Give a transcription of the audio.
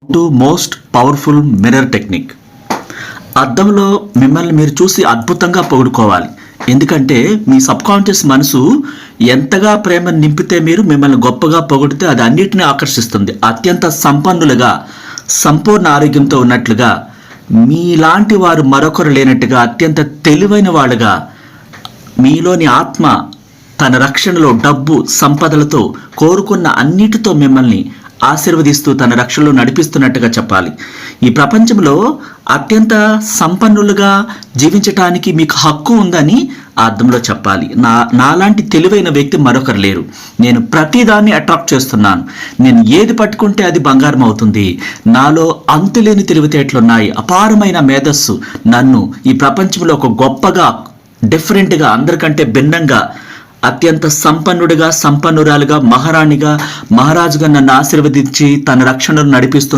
To most powerful mirror technique. అద్దంలో మిమ్మల్ని మీరు చూసి అద్భుతంగా పొగుడుకోవాలి. ఎందుకంటే మీ సబ్కాన్షియస్ మనసు ఎంతగా ప్రేమను నింపితే మీరు మిమ్మల్ని గొప్పగా పొగిడితే అది అన్నిటిని ఆకర్షిస్తుంది. అత్యంత సంపన్నులుగా, సంపూర్ణ ఆరోగ్యంతో ఉన్నట్లుగా, మీలాంటి వారు మరొకరు లేనట్టుగా, అత్యంత తెలివైన వాళ్ళుగా, మీలోని ఆత్మ తన రక్షణలో డబ్బు సంపదలతో కోరుకున్న అన్నిటితో మిమ్మల్ని ఆశీర్వదిస్తూ తన రక్షణలో నడిపిస్తున్నట్టుగా చెప్పాలి. ఈ ప్రపంచంలో అత్యంత సంపన్నులుగా జీవించటానికి మీకు హక్కు ఉందని ఆ అర్థంలో చెప్పాలి. నాలాంటి తెలివైన వ్యక్తి మరొకరు లేరు. నేను ప్రతిదాన్ని అట్రాక్ట్ చేస్తున్నాను. నేను ఏది పట్టుకుంటే అది బంగారం అవుతుంది. నాలో అంతులేని తెలివితేటలున్నాయి. అపారమైన మేధస్సు నన్ను ఈ ప్రపంచంలో ఒక గొప్పగా, డిఫరెంట్గా, అందరికంటే భిన్నంగా, అత్యంత సంపన్నుడిగా, సంపన్నురాలుగా, మహారాణిగా, మహారాజుగా నన్ను ఆశీర్వదించి తన రక్షణను నడిపిస్తుంది.